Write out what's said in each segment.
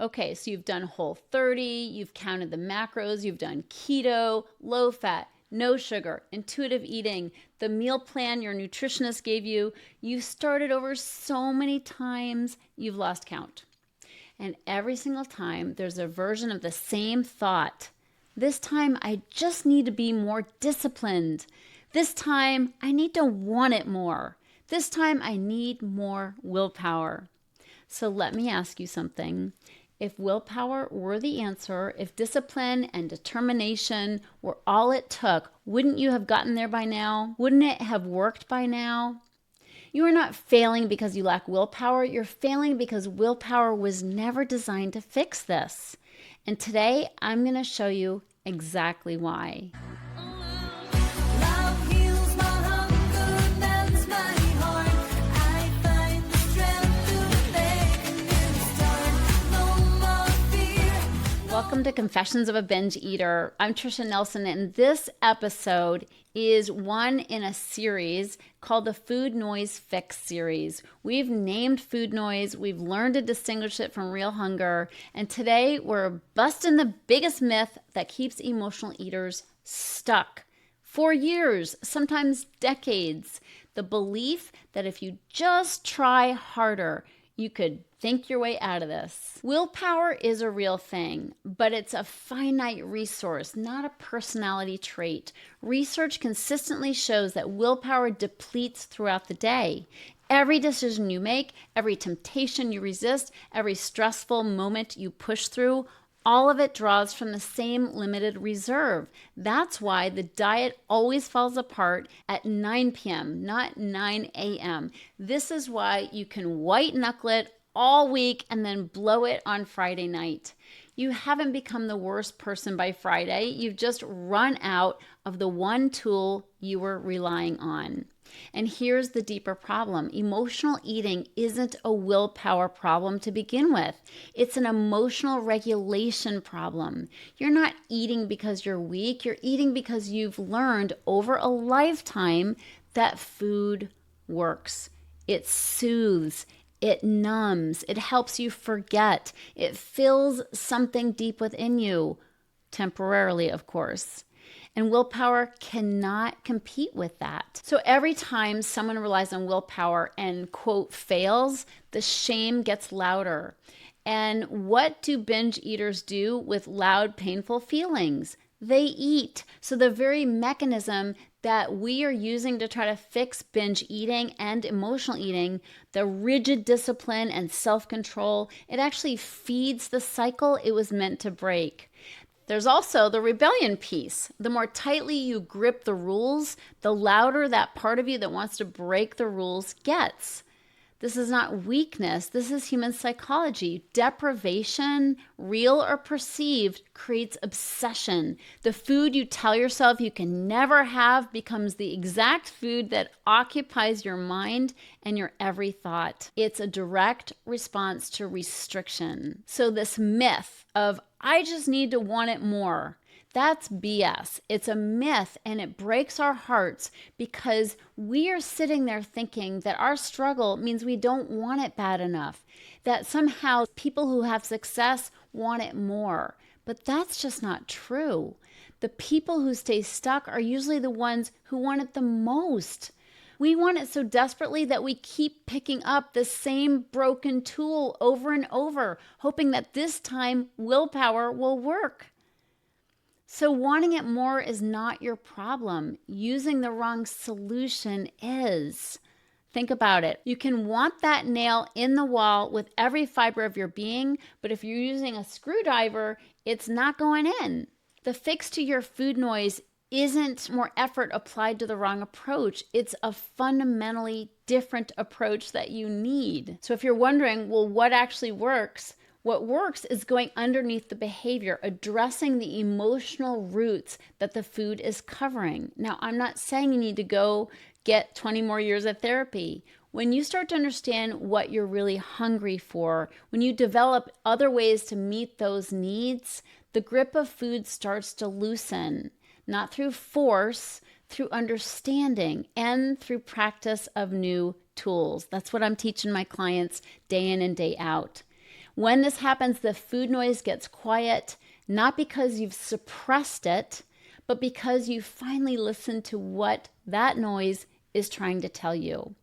Okay, so you've done Whole30, you've counted the macros, you've done keto, low fat, no sugar, intuitive eating, the meal plan your nutritionist gave you. You've started over so many times, you've lost count. And every single time, there's a version of the same thought. This time, I just need to be more disciplined. This time, I need to want it more. This time, I need more willpower. So let me ask you something. If willpower were the answer, if discipline and determination were all it took, wouldn't you have gotten there by now? Wouldn't it have worked by now? You are not failing because you lack willpower. You're failing because willpower was never designed to fix this. And today, I'm going to show you exactly why. Welcome to Confessions of a Binge Eater. I'm Tricia Nelson, and this episode is one in a series called the Food Noise Fix series. We've named food noise, we've learned to distinguish it from real hunger, and today we're busting the biggest myth that keeps emotional eaters stuck for years, sometimes decades. The belief that if you just try harder, you could think your way out of this. Willpower is a real thing, but it's a finite resource, not a personality trait. Research consistently shows that willpower depletes throughout the day. Every decision you make, every temptation you resist, every stressful moment you push through, all of it draws from the same limited reserve. That's why the diet always falls apart at 9 p.m., not 9 a.m. This is why you can white knuckle it all week and then blow it on Friday night. You haven't become the worst person by Friday. You've just run out of the one tool you were relying on. And here's the deeper problem. Emotional eating isn't a willpower problem to begin with. It's an emotional regulation problem. You're not eating because you're weak. You're eating because you've learned over a lifetime that food works. It soothes. It numbs. It helps you forget. It fills something deep within you, temporarily, of course. And willpower cannot compete with that. So every time someone relies on willpower and, quote, fails, the shame gets louder. And what do binge eaters do with loud, painful feelings? They eat. So the very mechanism that we are using to try to fix binge eating and emotional eating, the rigid discipline and self-control, it actually feeds the cycle it was meant to break. There's also the rebellion piece. The more tightly you grip the rules, the louder that part of you that wants to break the rules gets. This is not weakness. This is human psychology. Deprivation, real or perceived, creates obsession. The food you tell yourself you can never have becomes the exact food that occupies your mind and your every thought. It's a direct response to restriction. So this myth of, I just need to want it more, that's BS. It's a myth, and it breaks our hearts because we are sitting there thinking that our struggle means we don't want it bad enough, that somehow people who have success want it more. But that's just not true. The people who stay stuck are usually the ones who want it the most. We want it so desperately that we keep picking up the same broken tool over and over, hoping that this time willpower will work. So wanting it more is not your problem. Using the wrong solution is. Think about it. You can want that nail in the wall with every fiber of your being, but if you're using a screwdriver, it's not going in. The fix to your food noise isn't more effort applied to the wrong approach. It's a fundamentally different approach that you need. So if you're wondering, well, what actually works? What works is going underneath the behavior, addressing the emotional roots that the food is covering. Now, I'm not saying you need to go get 20 more years of therapy. When you start to understand what you're really hungry for, when you develop other ways to meet those needs, the grip of food starts to loosen, not through force, through understanding and through practice of new tools. That's what I'm teaching my clients day in and day out. When this happens, the food noise gets quiet, not because you've suppressed it, but because you finally listened to what that noise is trying to tell you.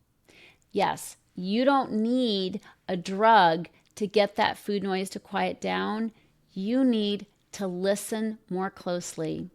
Yes, you don't need a drug to get that food noise to quiet down. You need to listen more closely.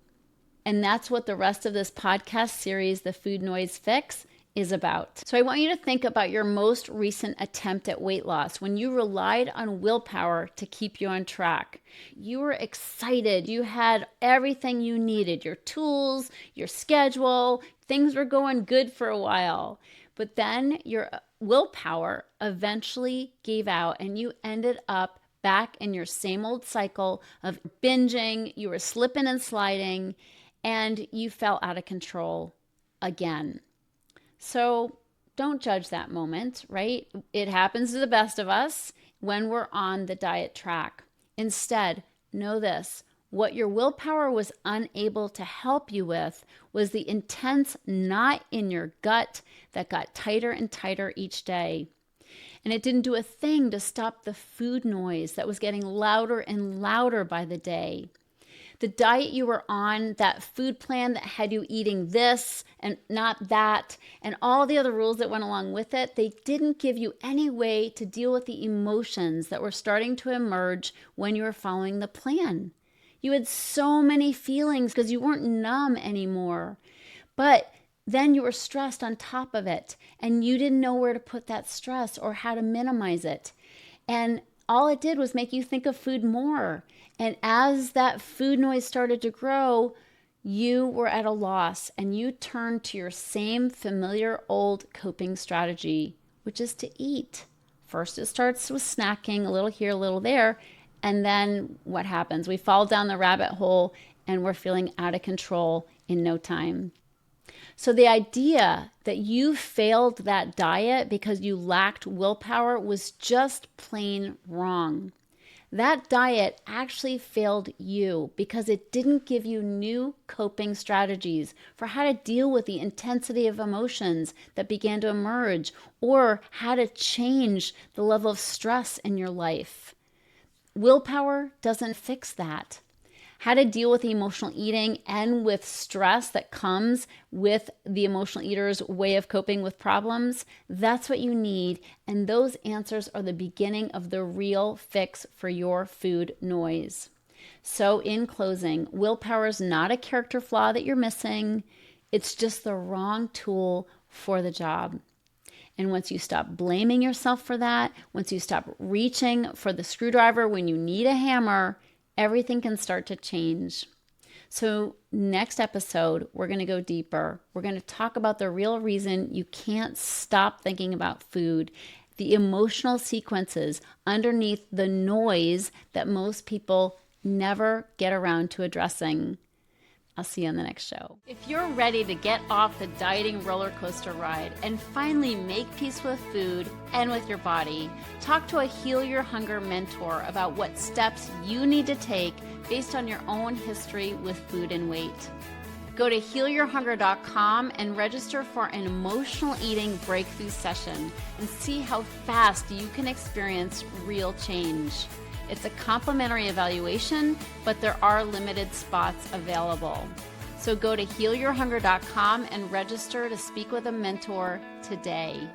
And that's what the rest of this podcast series, The Food Noise Fix, is about. So I want you to think about your most recent attempt at weight loss when you relied on willpower to keep you on track. You were excited. You had everything you needed, your tools, your schedule. Things were going good for a while. But then your willpower eventually gave out and you ended up back in your same old cycle of binging. You were slipping and sliding, and you fell out of control again. So don't judge that moment, right? It happens to the best of us when we're on the diet track. Instead, know this: what your willpower was unable to help you with was the intense knot in your gut that got tighter and tighter each day. And it didn't do a thing to stop the food noise that was getting louder and louder by the day. The diet you were on, that food plan that had you eating this and not that, and all the other rules that went along with it, they didn't give you any way to deal with the emotions that were starting to emerge when you were following the plan. You had so many feelings because you weren't numb anymore. But then you were stressed on top of it, and you didn't know where to put that stress or how to minimize it. And all it did was make you think of food more. And as that food noise started to grow, you were at a loss and you turned to your same familiar old coping strategy, which is to eat. First, it starts with snacking, a little here, a little there. And then what happens? We fall down the rabbit hole and we're feeling out of control in no time. So the idea that you failed that diet because you lacked willpower was just plain wrong. That diet actually failed you because it didn't give you new coping strategies for how to deal with the intensity of emotions that began to emerge, or how to change the level of stress in your life. Willpower doesn't fix that. How to deal with the emotional eating and with stress that comes with the emotional eater's way of coping with problems, that's what you need. And those answers are the beginning of the real fix for your food noise. So in closing, willpower is not a character flaw that you're missing. It's just the wrong tool for the job. And once you stop blaming yourself for that, once you stop reaching for the screwdriver when you need a hammer, everything can start to change. So next episode, we're going to go deeper. We're going to talk about the real reason you can't stop thinking about food, the emotional sequences underneath the noise that most people never get around to addressing. I'll see you on the next show. If you're ready to get off the dieting roller coaster ride and finally make peace with food and with your body, talk to a Heal Your Hunger mentor about what steps you need to take based on your own history with food and weight. Go to healyourhunger.com and register for an emotional eating breakthrough session and see how fast you can experience real change. It's a complimentary evaluation, but there are limited spots available. So go to healyourhunger.com and register to speak with a mentor today.